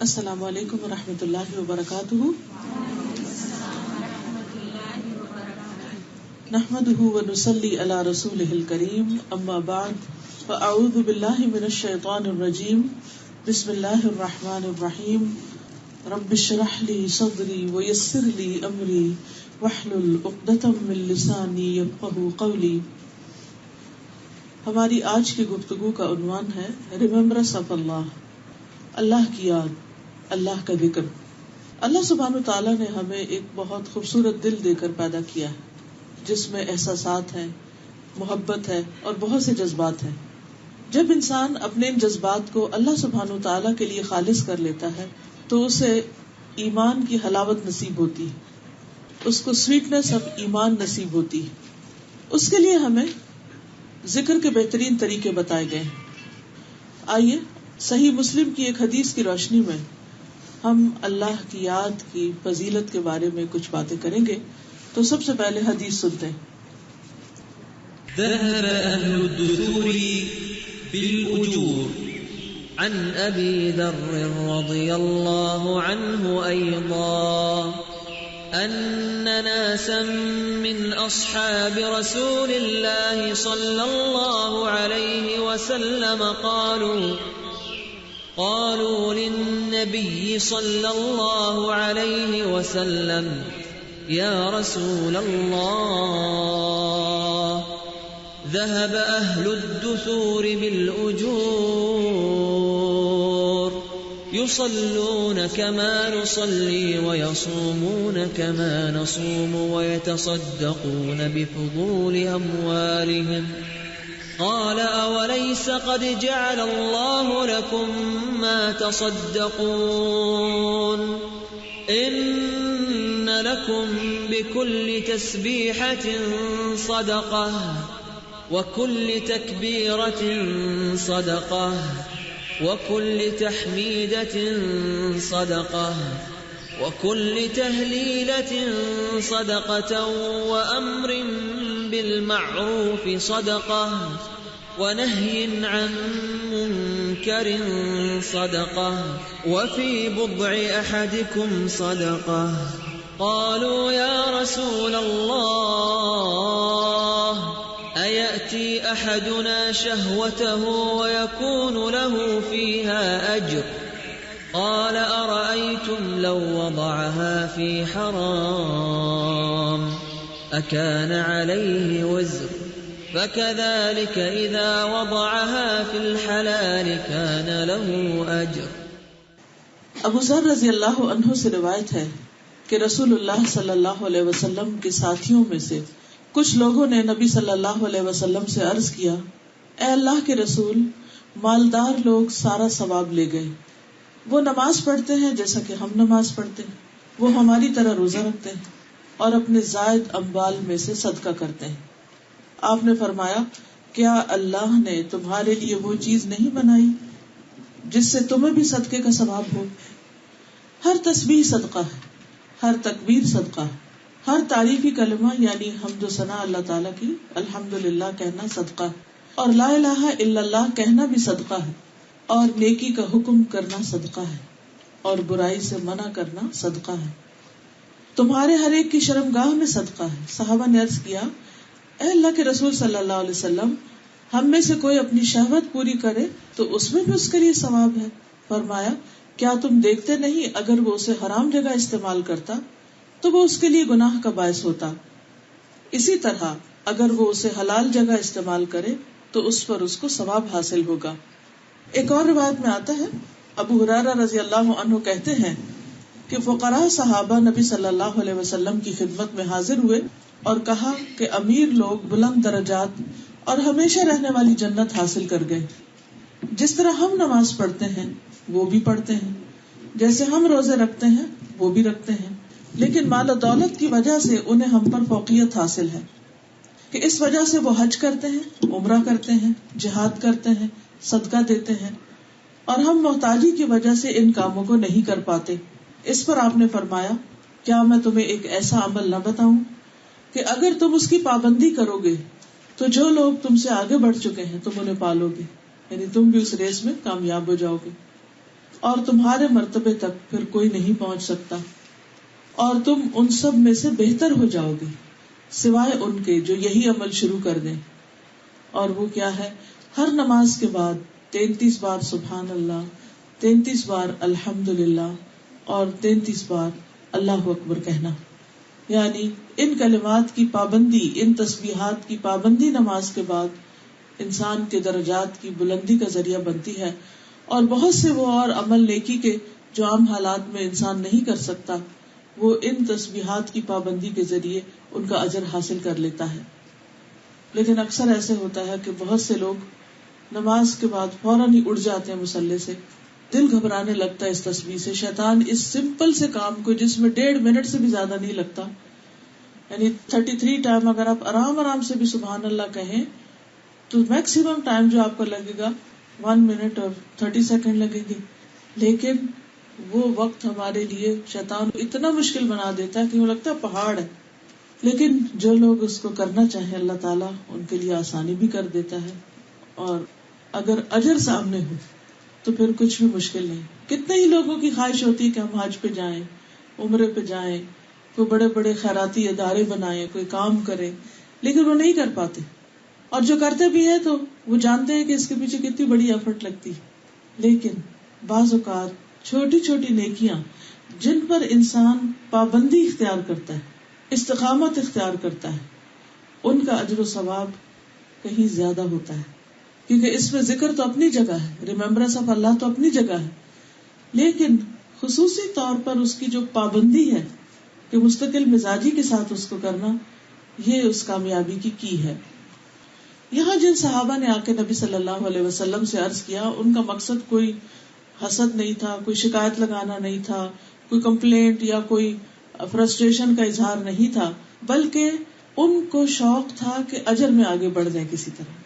السلام علیکم ورحمۃ اللہ وبرکاتہ. نحمده ونصلي على رسوله الكريم اما بعد فاعوذ باللہ من الشیطان الرجیم. بسم اللہ الرحمن الرحیم. رب اشرح لي صدری ويسر لي امری واحلل عقدۃ من لسانی یفقهوا قولی. ہماری آج کی گفتگو کا عنوان ہے ریممبرنس آف اللہ، اللہ کی یاد، اللہ کا ذکر. اللہ سبحانہ تعالیٰ نے ہمیں ایک بہت خوبصورت دل دے کر پیدا کیا ہے جس میں احساسات ہیں، محبت ہے اور بہت سے جذبات ہیں. جب انسان اپنے ان جذبات کو اللہ سبحانہ تعالیٰ کے لیے خالص کر لیتا ہے تو اسے ایمان کی حلاوت نصیب ہوتی ہے، اس کو سویٹنس آف ایمان نصیب ہوتی ہے. اس کے لیے ہمیں ذکر کے بہترین طریقے بتائے گئے ہیں. آئیے صحیح مسلم کی ایک حدیث کی روشنی میں ہم اللہ کی یاد کی فضیلت کے بارے میں کچھ باتیں کریں گے. تو سب سے پہلے حدیث سنتے ہیں. ذهب أهل الدثور بالأجور عن أبي ذر رضي الله عنه أيضا أن ناسا من أصحاب رسول الله صلى الله عليه وسلم قالوا للنبي صلى الله عليه وسلم يا رسول الله ذهب أهل الدثور بالأجور يصلون كما نصلي ويصومون كما نصوم ويتصدقون بفضول أموالهم. قال أوليس قد جعل الله لكم ما تصدقون إن لكم بكل تسبيحة صدقة وكل تكبيرة صدقة وكل تحميدة صدقة وكل تهليلة صدقة وأمر بالمعروف صدقة ونهي عن منكر صدقة وفي بضع أحدكم صدقة. قالوا يا رسول الله أيأتي أحدنا شهوته ويكون له فيها أجر؟ قال أرأيتم لو وضعها في حرام أكان عليه وزر؟ فكذلك إذا وضعها في الحلال كان له أجر. ابو ذر رضی اللہ عنہ سے روایت ہے کہ رسول اللہ صلی اللہ علیہ وسلم کے ساتھیوں میں سے کچھ لوگوں نے نبی صلی اللہ علیہ وسلم سے عرض کیا، اے اللہ کے رسول، مالدار لوگ سارا ثواب لے گئے. وہ نماز پڑھتے ہیں جیسا کہ ہم نماز پڑھتے ہیں، وہ ہماری طرح روزہ رکھتے ہیں اور اپنے زائد اموال میں سے صدقہ کرتے ہیں. آپ نے فرمایا، کیا اللہ نے تمہارے لیے وہ چیز نہیں بنائی جس سے تمہیں بھی صدقے کا ثواب ہو؟ ہر تسبیح صدقہ ہے، ہر تکبیر صدقہ ہے، ہر تعریفی کلمہ یعنی حمد و ثنا اللہ تعالیٰ کی الحمدللہ کہنا صدقہ ہے، اور لا الہ الا اللہ کہنا بھی صدقہ ہے، اور نیکی کا حکم کرنا صدقہ ہے، اور برائی سے منع کرنا صدقہ ہے. تمہارے ہر ایک کی شرمگاہ میں صدقہ ہے. صحابہ نے عرض کیا، اے اللہ کے رسول صلی اللہ علیہ وسلم، ہم میں سے کوئی اپنی شہوت پوری کرے تو اس میں بھی اس کے لیے ثواب ہے. فرمایا، کیا تم دیکھتے نہیں اگر وہ اسے حرام جگہ استعمال کرتا تو وہ اس کے لیے گناہ کا باعث ہوتا، اسی طرح اگر وہ اسے حلال جگہ استعمال کرے تو اس پر اس کو ثواب حاصل ہوگا. ایک اور روایت میں آتا ہے، ابو ہریرہ رضی اللہ عنہ کہتے ہیں کہ فقراء صحابہ نبی صلی اللہ علیہ وسلم کی خدمت میں حاضر ہوئے اور کہا کہ امیر لوگ بلند درجات اور ہمیشہ رہنے والی جنت حاصل کر گئے. جس طرح ہم نماز پڑھتے ہیں وہ بھی پڑھتے ہیں، جیسے ہم روزے رکھتے ہیں وہ بھی رکھتے ہیں، لیکن مال و دولت کی وجہ سے انہیں ہم پر فوقیت حاصل ہے کہ اس وجہ سے وہ حج کرتے ہیں، عمرہ کرتے ہیں، جہاد کرتے ہیں، صدقہ دیتے ہیں، اور ہم محتاجی کی وجہ سے ان کاموں کو نہیں کر پاتے. اس پر آپ نے فرمایا، کیا میں تمہیں ایک ایسا عمل نہ بتاؤں کہ اگر تم اس کی پابندی کرو گے تو جو لوگ تم سے آگے بڑھ چکے ہیں تم انہیں پالو گے، یعنی تم بھی اس ریس میں کامیاب ہو جاؤ گے. اور تمہارے مرتبے تک پھر کوئی نہیں پہنچ سکتا، اور تم ان سب میں سے بہتر ہو جاؤ گے سوائے ان کے جو یہی عمل شروع کر دیں. اور وہ کیا ہے؟ ہر نماز کے بعد 33 بار سبحان اللہ، 33 بار الحمدللہ اور 33 بار اللہ اکبر کہنا. یعنی ان کلمات کی پابندی، ان تسبیحات کی پابندی نماز کے بعد انسان کے درجات کی بلندی کا ذریعہ بنتی ہے، اور بہت سے وہ اور عمل نیکی کے جو عام حالات میں انسان نہیں کر سکتا، وہ ان تسبیحات کی پابندی کے ذریعے ان کا اجر حاصل کر لیتا ہے. لیکن اکثر ایسے ہوتا ہے کہ بہت سے لوگ نماز کے بعد فوراً ہی اٹھ جاتے ہیں مصلی سے، دل گھبرانے لگتا ہے اس تسبیح سے. شیطان اس سمپل سے کام کو جس میں 1.5 منٹ سے بھی زیادہ نہیں لگتا، یعنی 33 ٹائم اگر آپ آرام سے بھی سبحان اللہ کہیں تو میکسیمم ٹائم جو آپ کو لگے گا 1 منٹ اور 30 سیکنڈ لگے گی. لیکن وہ وقت ہمارے لیے شیطان اتنا مشکل بنا دیتا ہے کہ وہ لگتا ہے پہاڑ ہے. لیکن جو لوگ اس کو کرنا چاہیں اللہ تعالیٰ ان کے لیے آسانی بھی کر دیتا ہے، اور اگر اجر سامنے ہو تو پھر کچھ بھی مشکل نہیں. کتنے ہی لوگوں کی خواہش ہوتی ہے کہ ہم حج پہ جائیں، عمرے پہ جائیں، کوئی بڑے بڑے خیراتی ادارے بنائیں، کوئی کام کریں، لیکن وہ نہیں کر پاتے. اور جو کرتے بھی ہیں تو وہ جانتے ہیں کہ اس کے پیچھے کتنی بڑی ایفرٹ لگتی ہے. لیکن بعض اوقات چھوٹی چھوٹی نیکیاں جن پر انسان پابندی اختیار کرتا ہے، استقامت اختیار کرتا ہے، ان کا اجر و ثواب کہیں زیادہ ہوتا ہے. کیونکہ اس میں ذکر تو اپنی جگہ ہے، ریممبرنس آف اللہ تو اپنی جگہ ہے، لیکن خصوصی طور پر اس کی جو پابندی ہے کہ مستقل مزاجی کے ساتھ اس کو کرنا، یہ اس کامیابی کی ہے. یہاں جن صحابہ نے آ کے نبی صلی اللہ علیہ وسلم سے عرض کیا، ان کا مقصد کوئی حسد نہیں تھا، کوئی شکایت لگانا نہیں تھا، کوئی کمپلینٹ یا کوئی فرسٹریشن کا اظہار نہیں تھا، بلکہ ان کو شوق تھا کہ اجر میں آگے بڑھ جائیں کسی طرح.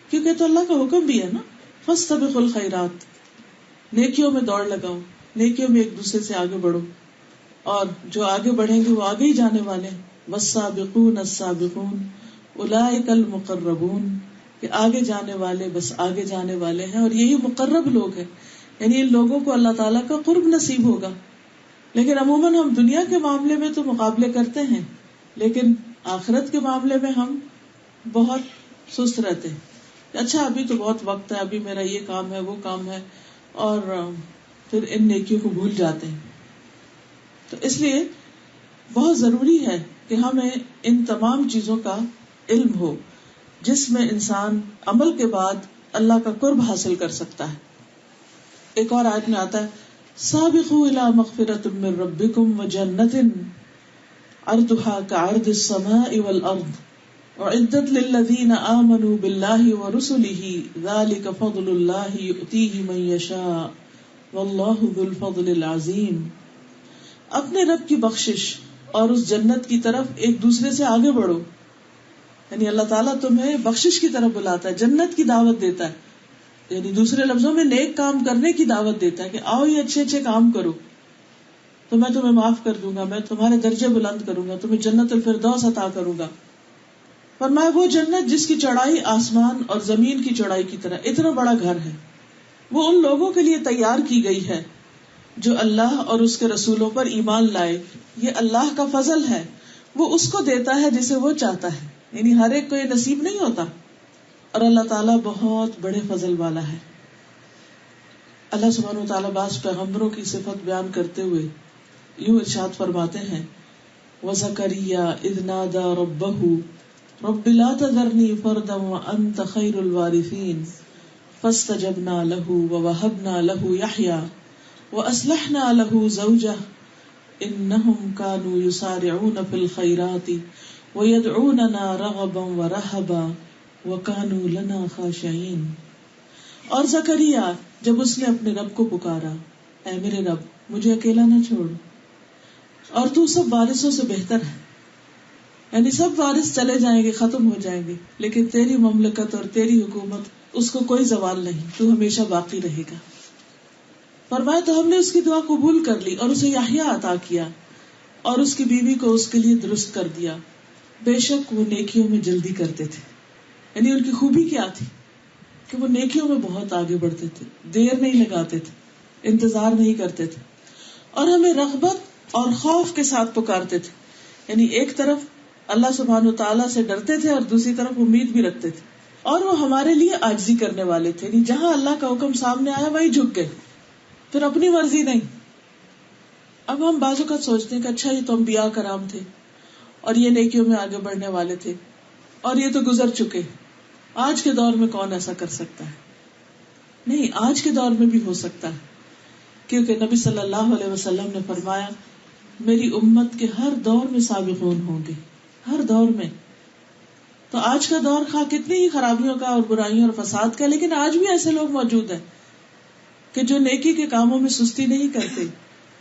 کیونکہ تو اللہ کا حکم بھی ہے نا، فاستبقوا الخیرات، نیکیوں میں دوڑ لگاؤ، نیکیوں میں ایک دوسرے سے آگے بڑھو، اور جو آگے بڑھیں گے وہ آگے ہی جانے والے ہیں. والسابقون السابقون اولئک المقربون، کہ آگے جانے والے بس آگے جانے والے ہیں، اور یہی مقرب لوگ ہیں. یعنی ان لوگوں کو اللہ تعالیٰ کا قرب نصیب ہوگا. لیکن عموماً ہم دنیا کے معاملے میں تو مقابلے کرتے ہیں، لیکن آخرت کے معاملے میں ہم بہت سست رہتے ہیں. اچھا ابھی تو بہت وقت ہے، ابھی میرا یہ کام ہے، وہ کام ہے، اور پھر ان نیکیوں کو بھول جاتے ہیں. تو اس لیے بہت ضروری ہے کہ ہمیں ان تمام چیزوں کا علم ہو جس میں انسان عمل کے بعد اللہ کا قرب حاصل کر سکتا ہے. ایک اور آیت میں آتا ہے سابقوا الى مغفرۃ من ربکم وجنۃ عرضها كعرض السماء والارض اعدت للذین آمنوا باللہ ورسلہ ذلک فضل اللہ یؤتیہ من یشاء واللہ ذو الفضل العظیم. اپنے رب کی بخشش اور اس جنت کی طرف ایک دوسرے سے آگے بڑھو. یعنی اللہ تعالیٰ تمہیں بخشش کی طرف بلاتا ہے، جنت کی دعوت دیتا ہے، یعنی دوسرے لفظوں میں نیک کام کرنے کی دعوت دیتا ہے کہ آؤ یہ اچھے اچھے کام کرو تو میں تمہیں معاف کر دوں گا، میں تمہارے درجے بلند کروں گا، تمہیں جنت الفردوس عطا کروں گا. فرمایا وہ جنت جس کی چوڑائی آسمان اور زمین کی چوڑائی کی طرح، اتنا بڑا گھر ہے، وہ ان لوگوں کے لیے تیار کی گئی ہے جو اللہ اور اس کے رسولوں پر ایمان لائے. یہ اللہ کا فضل ہے، وہ اس کو دیتا ہے جسے وہ چاہتا ہے، یعنی ہر ایک کو یہ نصیب نہیں ہوتا، اور اللہ تعالیٰ بہت بڑے فضل والا ہے. اللہ سبحانہ وتعالیٰ بعض پیغمبروں کی صفت بیان کرتے ہوئے یوں ارشاد فرماتے ہیں وَزَكَرِيَّا إِذْ نَادَى رَبَّهُ رَبِّ لَا تَذَرْنِي فَرْدًا وَأَنْتَ خَيْرُ الْوَارِثِينَ فَاسْتَجَبْنَا لَهُ وَوَهَبْنَا لَهُ يَحْيَىٰ وَأَصْلَحْنَا لَهُ زَوْجَهُ إِنَّهُمْ كَانُوا يُسَارِعُونَ فِي الْخَيْرَاتِ وَيَدْعُونَنَا رَغَبًا وَرَهَبًا وَكَانُوا لَنَا خَاشِعِينَ. اور زکریا جب اس نے اپنے رب کو پکارا، اے میرے رب مجھے اکیلا نہ چھوڑ، اور تو سب وارثوں سے بہتر ہے، یعنی سب وارث چلے جائیں گے، ختم ہو جائیں گے، لیکن تیری مملکت اور تیری حکومت اس کو کوئی زوال نہیں، تو ہمیشہ باقی رہے گا. فرمایا تو ہم نے اس کی دعا قبول کر لی اور اسے یحییٰ عطا کیا اور اس کی بیوی کو اس کے لیے درست کر دیا. بے شک وہ نیکیوں میں جلدی کرتے تھے. یعنی ان کی خوبی کیا تھی کہ وہ نیکیوں میں بہت آگے بڑھتے تھے، دیر نہیں لگاتے تھے. انتظار نہیں کرتے تھے، اور ہمیں رغبت اور خوف کے ساتھ پکارتے تھے. یعنی ایک طرف اللہ سبحانہ و تعالیٰ سے ڈرتے تھے اور دوسری طرف امید بھی رکھتے تھے، اور وہ ہمارے لیے عاجزی کرنے والے تھے. یعنی جہاں اللہ کا حکم سامنے آیا وہی جھک گئے، پھر اپنی مرضی نہیں. اب ہم بعض اوقات سوچتے ہیں کہ اچھا یہ تو انبیاء کرام تھے اور یہ نیکیوں میں آگے بڑھنے والے تھے اور یہ تو گزر چکے، آج کے دور میں کون ایسا کر سکتا ہے؟ نہیں، آج کے دور میں بھی ہو سکتا ہے، کیونکہ نبی صلی اللہ علیہ وسلم نے فرمایا میری امت کے ہر دور میں سابقون ہوں گے، ہر دور میں. تو آج کا دور خواہ کتنی ہی خرابیوں کا اور برائیوں اور فساد کا، لیکن آج بھی ایسے لوگ موجود ہیں کہ جو نیکی کے کاموں میں سستی نہیں کرتے،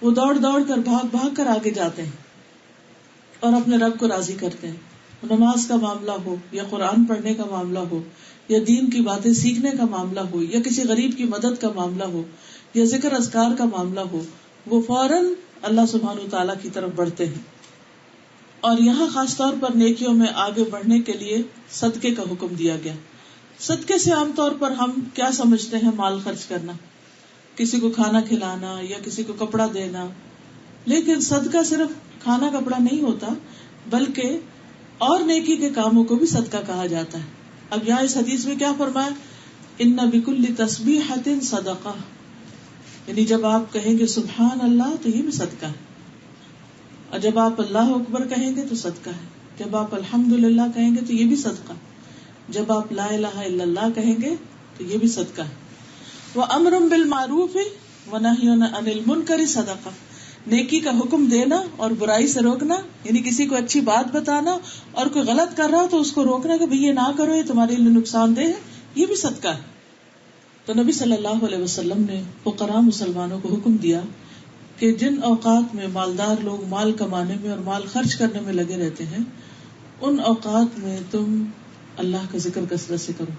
وہ دوڑ دوڑ کر بھاگ بھاگ کر آگے جاتے ہیں اور اپنے رب کو راضی کرتے ہیں. نماز کا معاملہ ہو یا قرآن پڑھنے کا معاملہ ہو یا دین کی باتیں سیکھنے کا معاملہ ہو یا کسی غریب کی مدد کا معاملہ ہو یا ذکر اذکار کا معاملہ ہو، وہ فوراً اللہ سبحانہ وتعالیٰ کی طرف بڑھتے ہیں. اور یہاں خاص طور پر نیکیوں میں آگے بڑھنے کے لیے صدقے کا حکم دیا گیا. صدقے سے عام طور پر ہم کیا سمجھتے ہیں؟ مال خرچ کرنا، کسی کو کھانا کھلانا یا کسی کو کپڑا دینا. لیکن صدقہ صرف کھانا کپڑا نہیں ہوتا، بلکہ اور نیکی کے کاموں کو بھی صدقہ کہا جاتا ہے. اب یہاں اس حدیث میں کیا فرمایا؟ ان بکل تسبیحۃ صدقہ، یعنی جب آپ کہیں گے سبحان اللہ تو یہ بھی صدقہ ہے، اور جب آپ اللہ اکبر کہیں گے تو صدقہ ہے، جب آپ الحمدللہ کہیں گے تو یہ بھی صدقہ، جب آپ لا الہ الا اللہ کہیں گے تو یہ بھی صدقہ ہے. وَأَمْرٌ بِالْمَعْرُوفِ وَنَهْيٌ عَنِ الْمُنْكَرِ صدقہ، نیکی کا حکم دینا اور برائی سے روکنا، یعنی کسی کو اچھی بات بتانا اور کوئی غلط کر رہا تو اس کو روکنا کہ بھئی یہ نہ کرو، یہ تمہارے لیے نقصان دہ ہے، یہ بھی صدقہ ہے. تو نبی صلی اللہ علیہ وسلم نے فقراء مسلمانوں کو حکم دیا کہ جن اوقات میں مالدار لوگ مال کمانے میں اور مال خرچ کرنے میں لگے رہتے ہیں، ان اوقات میں تم اللہ کا ذکر کثرت سے کرو.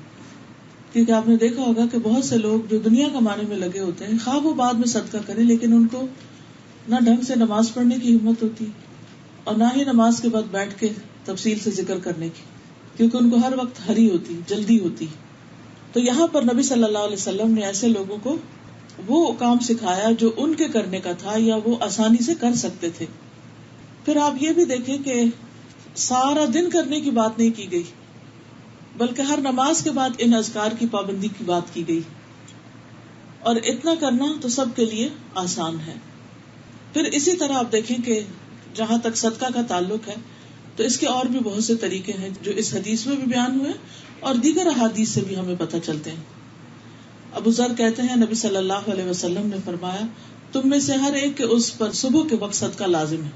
کیونکہ آپ نے دیکھا ہوگا کہ بہت سے لوگ جو دنیا کمانے میں لگے ہوتے ہیں، خواہ وہ بعد میں صدقہ کریں، لیکن ان کو نہ ڈھنگ سے نماز پڑھنے کی ہمت ہوتی اور نہ ہی نماز کے بعد بیٹھ کے تفصیل سے ذکر کرنے کی، کیونکہ ان کو ہر وقت ہری ہوتی، جلدی ہوتی. تو یہاں پر نبی صلی اللہ علیہ وسلم نے ایسے لوگوں کو وہ کام سکھایا جو ان کے کرنے کا تھا یا وہ آسانی سے کر سکتے تھے. پھر آپ یہ بھی دیکھیں کہ سارا دن کرنے کی بات نہیں کی گئی، بلکہ ہر نماز کے بعد ان اذکار کی پابندی کی بات کی گئی، اور اتنا کرنا تو سب کے لیے آسان ہے. پھر اسی طرح آپ دیکھیں کہ جہاں تک صدقہ کا تعلق ہے تو اس کے اور بھی بہت سے طریقے ہیں جو اس حدیث میں بھی بیان ہوئے اور دیگر احادیث سے بھی ہمیں پتہ چلتے ہیں. ابو ذر کہتے ہیں نبی صلی اللہ علیہ وسلم نے فرمایا تم میں سے ہر ایک کے اس پر صبح کے وقت صدقہ لازم ہے.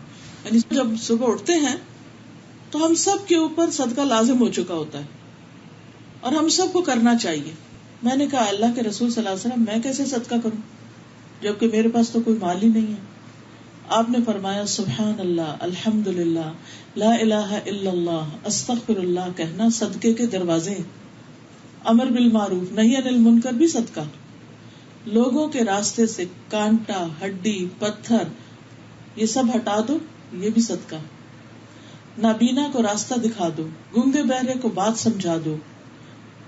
یعنی جب صبح اٹھتے ہیں تو ہم سب کے اوپر صدقہ لازم ہو چکا ہوتا ہے اور ہم سب کو کرنا چاہیے. میں نے کہا اللہ کے رسول صلی اللہ علیہ وسلم میں کیسے صدقہ کروں جبکہ میرے پاس تو کوئی مال ہی نہیں ہے؟ آپ نے فرمایا سبحان اللہ، الحمدللہ، لا الہ الا اللہ، استغفر اللہ کہنا صدقے کے دروازے. امر بالمعروف نہی عن المنکر بھی صدقہ. لوگوں کے راستے سے کانٹا، ہڈی، پتھر یہ سب ہٹا دو، یہ بھی صدقہ. نابینا کو راستہ دکھا دو، گنگے بہرے کو بات سمجھا دو،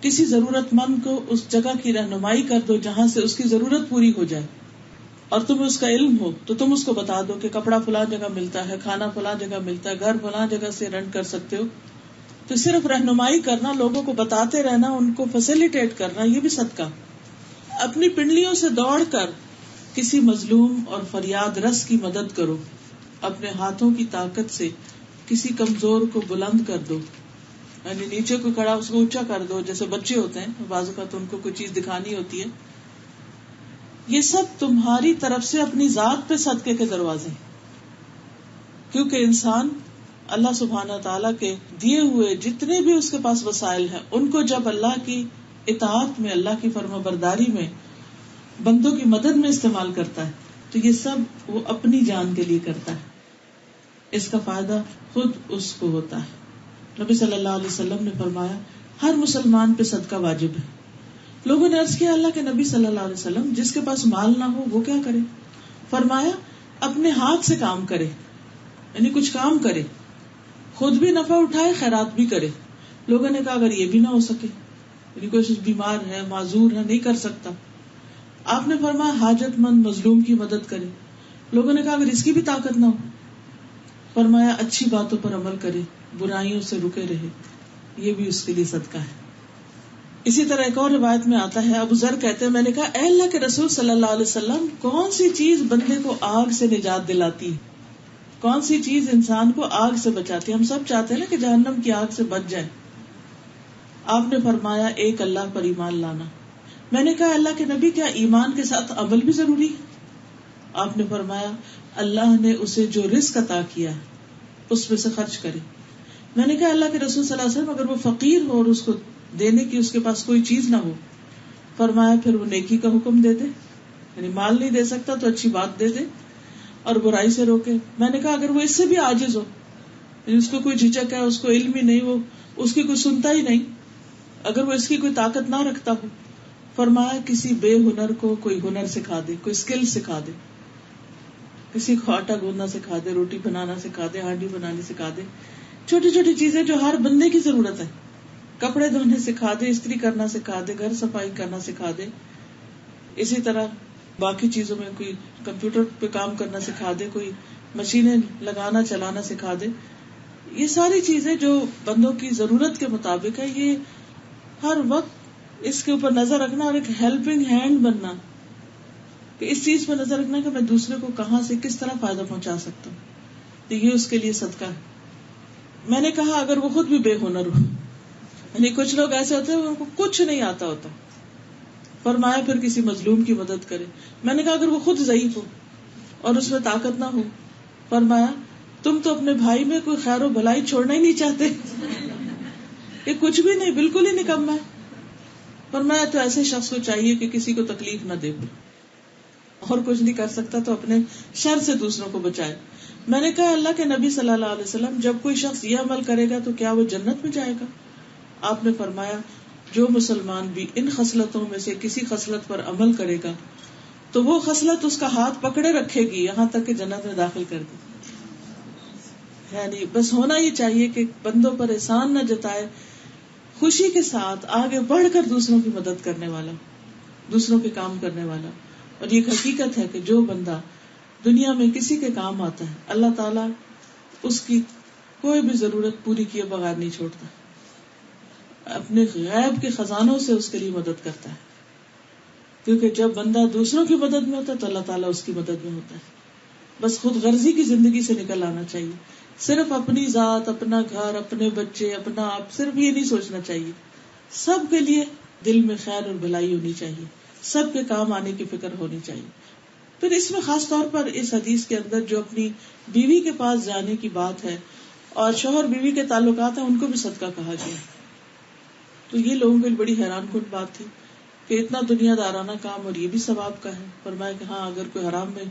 کسی ضرورت مند کو اس جگہ کی رہنمائی کر دو جہاں سے اس کی ضرورت پوری ہو جائے اور تمہیں اس کا علم ہو تو تم اس کو بتا دو کہ کپڑا فلاں جگہ ملتا ہے، کھانا فلاں جگہ ملتا ہے، گھر فلاں جگہ سے رنٹ کر سکتے ہو. تو صرف رہنمائی کرنا، لوگوں کو بتاتے رہنا، ان کو فیسیلیٹیٹ کرنا، یہ بھی صدقہ. اپنی پنڈلیوں سے دوڑ کر کسی مظلوم اور فریاد رس کی مدد کرو. اپنے ہاتھوں کی طاقت سے کسی کمزور کو بلند کر دو، یعنی نیچے کو کھڑا اس کو اونچا کر دو. جیسے بچے ہوتے ہیں بعض اوقات ان کو کوئی چیز دکھانی ہوتی ہے. یہ سب تمہاری طرف سے اپنی ذات پہ صدقے کے دروازے ہیں، کیونکہ انسان اللہ سبحانہ تعالیٰ کے دیے ہوئے جتنے بھی اس کے پاس وسائل ہیں ان کو جب اللہ کی اطاعت میں، اللہ کی فرما برداری میں، بندوں کی مدد میں استعمال کرتا ہے تو یہ سب وہ اپنی جان کے لیے کرتا ہے. اس کا فائدہ خود اس کو ہوتا ہے. نبی صلی اللہ علیہ وسلم نے فرمایا ہر مسلمان پہ صدقہ واجب ہے. لوگوں نے عرض کیا اللہ کے نبی صلی اللہ علیہ وسلم جس کے پاس مال نہ ہو وہ کیا کرے؟ فرمایا اپنے ہاتھ سے کام کرے، یعنی کچھ کام کرے، خود بھی نفع اٹھائے، خیرات بھی کرے. لوگوں نے کہا اگر یہ بھی نہ ہو سکے، یعنی کوئی بیمار ہے، معذور ہے، نہیں کر سکتا، آپ نے فرمایا حاجت مند مظلوم کی مدد کرے. لوگوں نے کہا اگر اس کی بھی طاقت نہ ہو؟ فرمایا اچھی باتوں پر عمل کرے, برائیوں سے رکے رہے, یہ بھی اس کے لیے صدقہ ہے. اسی طرح ایک اور روایت میں آتا ہے, ابو ذر کہتے ہیں میں نے کہا اے اللہ کے رسول صلی اللہ علیہ وسلم, کون سی چیز بندے کو آگ سے نجات دلاتی ہے؟ کون سی چیز انسان کو آگ سے بچاتی ہے؟ ہم سب چاہتے ہیں نا کہ جہنم کی آگ سے بچ جائے. آپ نے فرمایا ایک اللہ پر ایمان لانا. میں نے کہا اللہ کے نبی کیا ایمان کے ساتھ عمل بھی ضروری ہے؟ آپ نے فرمایا اللہ نے اسے جو رزق عطا کیا اس میں سے خرچ کرے. میں نے کہا اللہ کے رسول صلی اللہ علیہ وسلم اگر وہ فقیر ہو اور اس کو دینے کی اس کے پاس کوئی چیز نہ ہو؟ فرمایا پھر وہ نیکی کا حکم دے دے, یعنی مال نہیں دے سکتا تو اچھی بات دے دے اور برائی سے روکے. میں نے کہا اگر وہ اس سے بھی عاجز ہو, یعنی اس کو کوئی جھجک ہے, اس کو علم ہی نہیں, وہ اس کی کوئی سنتا ہی نہیں, اگر وہ اس کی کوئی طاقت نہ رکھتا ہو, فرمایا کسی بے ہنر کو کوئی ہنر سکھا دے, کوئی اسکل سکھا دے, کسی کو آٹا گوندنا سکھا دے, روٹی بنانا سکھا دے, ہانڈی بنانی سکھا دے, چھوٹی چھوٹی چیزیں جو ہر بندے کی ضرورت ہے. کپڑے دھونے سکھا دے, استری کرنا سکھا دے, گھر صفائی کرنا سکھا دے. اسی طرح باقی چیزوں میں کوئی کمپیوٹر پہ کام کرنا سکھا دے, کوئی مشینیں لگانا چلانا سکھا دے. یہ ساری چیزیں جو بندوں کی ضرورت کے مطابق ہے, یہ ہر وقت اس کے اوپر نظر رکھنا اور ایک ہیلپنگ ہینڈ بننا, کہ اس چیز پر نظر رکھنا کہ میں دوسرے کو کہاں سے کس طرح فائدہ پہنچا سکتا ہوں, تو یہ اس کے لیے صدقہ ہے. میں نے کہا اگر وہ خود بھی بے ہنر ہو, یعنی کچھ لوگ ایسے ہوتے ہیں ان کو کچھ نہیں آتا ہوتا. فرمایا پھر کسی مظلوم کی مدد کرے. میں نے کہا اگر وہ خود ضعیف ہو اور اس میں طاقت نہ ہو؟ فرمایا تم تو اپنے بھائی میں کوئی خیر و بھلائی چھوڑنا ہی نہیں چاہتے, یہ کچھ بھی نہیں, بالکل ہی نکما ہے. فرمایا تو ایسے شخص کو چاہیے کہ کسی کو تکلیف نہ دے, اور کچھ نہیں کر سکتا تو اپنے شر سے دوسروں کو بچائے. میں نے کہا اللہ کے نبی صلی اللہ علیہ وسلم جب کوئی شخص یہ عمل کرے گا تو کیا وہ جنت میں جائے گا؟ آپ نے فرمایا جو مسلمان بھی ان خصلتوں میں سے کسی خصلت پر عمل کرے گا تو وہ خصلت اس کا ہاتھ پکڑے رکھے گی یہاں تک کہ جنت میں داخل کر دے. یعنی بس ہونا یہ چاہیے کہ بندوں پر احسان نہ جتائے, خوشی کے ساتھ آگے بڑھ کر دوسروں کی مدد کرنے والا, دوسروں کے کام کرنے والا. اور یہ حقیقت ہے کہ جو بندہ دنیا میں کسی کے کام آتا ہے اللہ تعالیٰ اس کی کوئی بھی ضرورت پوری کیے بغیر نہیں چھوڑتا, اپنے غیب کے خزانوں سے اس کے لیے مدد کرتا ہے. کیونکہ جب بندہ دوسروں کی مدد میں ہوتا ہے تو اللہ تعالیٰ اس کی مدد میں ہوتا ہے. بس خود غرضی کی زندگی سے نکل آنا چاہیے, صرف اپنی ذات, اپنا گھر, اپنے بچے, اپنا آپ, صرف یہ نہیں سوچنا چاہیے. سب کے لیے دل میں خیر اور بھلائی ہونی چاہیے, سب کے کام آنے کی فکر ہونی چاہیے. پھر اس میں خاص طور پر اس حدیث کے اندر جو اپنی بیوی کے پاس جانے کی بات ہے اور شوہر بیوی کے تعلقات ہیں ان کو بھی صدقہ کہا گیا. تو یہ لوگوں کے لیے بڑی حیران کن بات تھی کہ اتنا دنیا دارانہ کام اور یہ بھی ثواب کا ہے. فرمایا کہ ہاں اگر کوئی حرام میں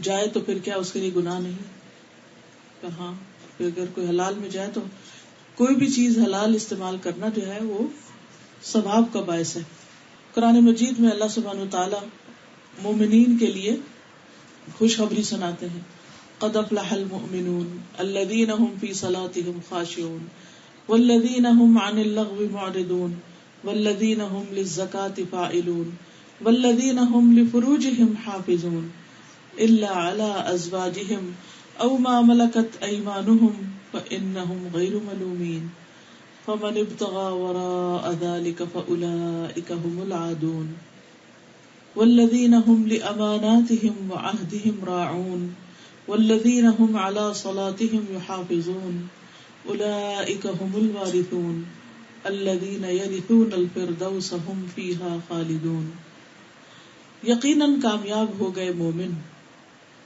جائے تو پھر کیا اس کے لیے گناہ نہیں؟ کہاں اگر کوئی حلال میں جائے تو کوئی بھی چیز حلال استعمال کرنا جو ہے وہ ثواب کا باعث ہے. قرآن مجید میں اللہ سبحانہ وتعالی مومنین کے لیے خوشخبری سناتے ہیں, قد افلح المؤمنون الذین هم فی صلاتهم خاشعون والذین هم عن اللغو معرضون والذین هم للزکاة فاعلون والذین هم لفروجهم حافظون الا على ازواجهم او ما ملکت ایمانهم فانهم غیر ملومین فمن ابتغى وراء ذلك فاولئک هم العادون والذین هم لأماناتهم وعهدهم راعون والذین هم على صلاتهم يحافظون اولئک هم الوارثون الذین یرثون الفردوس هم فیها خالدون. یقیناً کامیاب ہو گئے مومن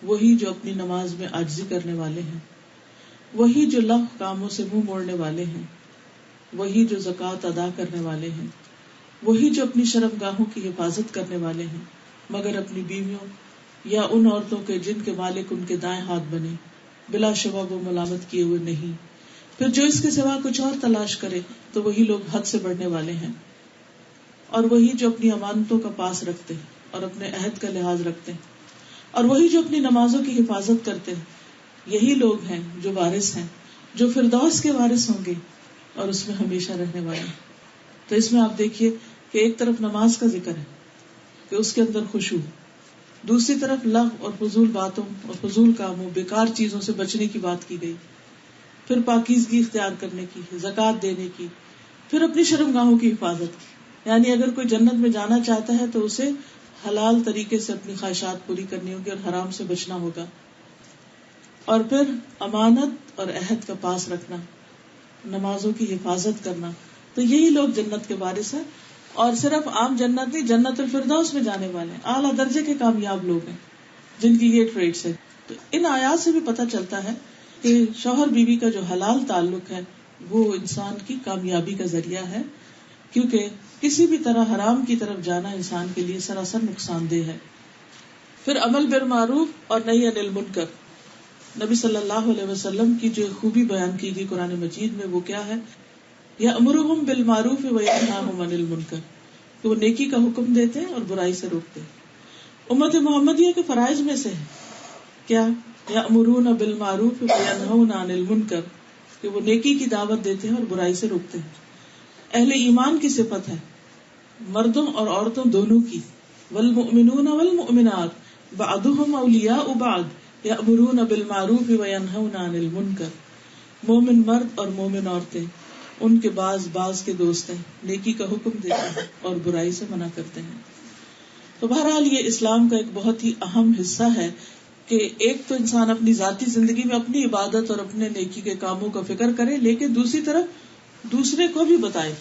وہی جو اپنی نماز میں عاجزی کرنے والے ہیں, وہی جو لغو کاموں سے منہ موڑنے والے ہیں, وہی جو زکوٰۃ ادا کرنے والے ہیں, وہی جو اپنی شرمگاہوں کی حفاظت کرنے والے ہیں مگر اپنی بیویوں یا ان عورتوں کے جن کے مالک ان کے دائیں ہاتھ بنے, بلا شبہ وہ ملامت کیے ہوئے نہیں. پھر جو اس کے سوا کچھ اور تلاش کرے تو وہی لوگ حد سے بڑھنے والے ہیں. اور وہی جو اپنی امانتوں کا پاس رکھتے ہیں اور اپنے عہد کا لحاظ رکھتے ہیں, اور وہی جو اپنی نمازوں کی حفاظت کرتے ہیں, یہی لوگ ہیں جو وارث ہیں, جو فردوس کے وارث ہوں گے اور اس میں ہمیشہ رہنے والے ہیں. تو اس میں آپ دیکھیے کہ ایک طرف نماز کا ذکر ہے, کہ اس کے اندر خشوع. دوسری طرف لغو اور فضول باتوں اور فضول کاموں، بیکار چیزوں سے بچنے کی بات کی گئی. پھر پاکیزگی اختیار کرنے کی، زکوٰۃ دینے کی، پھر اپنی شرمگاہوں کی حفاظت. یعنی اگر کوئی جنت میں جانا چاہتا ہے تو اسے حلال طریقے سے اپنی خواہشات پوری کرنی ہوگی اور حرام سے بچنا ہوگا. اور پھر امانت اور عہد کا پاس رکھنا، نمازوں کی حفاظت کرنا. تو یہی لوگ جنت کے وارث ہیں. اور صرف عام جنت نہیں، جنت الفردوس میں جانے والے ہیں، اعلیٰ درجے کے کامیاب لوگ ہیں جن کی یہ ٹریٹس ہے. تو ان آیات سے بھی پتہ چلتا ہے کہ شوہر بیوی کا جو حلال تعلق ہے وہ انسان کی کامیابی کا ذریعہ ہے، کیونکہ کسی بھی طرح حرام کی طرف جانا انسان کے لیے سراسر نقصان دہ ہے. پھر عمل بالمعروف اور نہی عن المنکر. نبی صلی اللہ علیہ وسلم کی جو خوبی بیان کی گئی قرآن مجید میں وہ کیا ہے؟ یأمرہم بالمعروف وینہاہم عن المنکر، کہ وہ نیکی کا حکم دیتے ہیں اور برائی سے روکتے ہیں. امت محمدیہ کے فرائض میں سے ہے کیا؟ یأمرون بالمعروف وینہون عن المنکر، کہ وہ نیکی کی دعوت دیتے ہیں اور برائی سے روکتے ہیں. اہل ایمان کی صفت ہے، مردوں اور عورتوں دونوں کی. والمؤمنون والمؤمنات بعضهم اولیاء بعض یأمرون بالمعروف وینہون عن المنکر. مومن مرد اور مومن عورتیں ان کے بعض کے دوست ہیں، نیکی کا حکم دیتے ہیں اور برائی سے منع کرتے ہیں. تو بہرحال یہ اسلام کا ایک بہت ہی اہم حصہ ہے کہ ایک تو انسان اپنی ذاتی زندگی میں اپنی عبادت اور اپنے نیکی کے کاموں کا فکر کرے، لیکن دوسری طرف دوسرے کو بھی بتائے،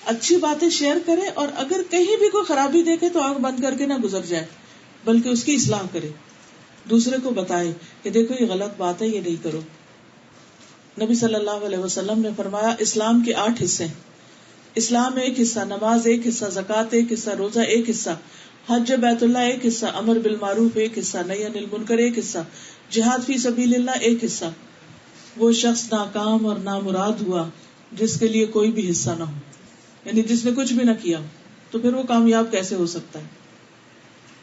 اچھی باتیں شیئر کرے، اور اگر کہیں بھی کوئی خرابی دیکھے تو آنکھ بند کر کے نہ گزر جائے بلکہ اس کی اصلاح کرے، دوسرے کو بتائے کہ دیکھو یہ غلط بات ہے، یہ نہیں کرو. نبی صلی اللہ علیہ وسلم نے فرمایا اسلام کے 8 حصے ہیں. اسلام ایک حصہ، نماز ایک حصہ، زکوٰۃ ایک حصہ، روزہ ایک حصہ، حج بیت اللہ ایک حصہ، امر بالمعروف ایک حصہ، نہی عن المنکر ایک حصہ، جہاد فی سبیل اللہ ایک حصہ. وہ شخص ناکام اور نامراد ہوا جس کے لیے کوئی بھی حصہ نہ ہو، یعنی جس نے کچھ بھی نہ کیا، تو پھر وہ کامیاب کیسے ہو سکتا ہے؟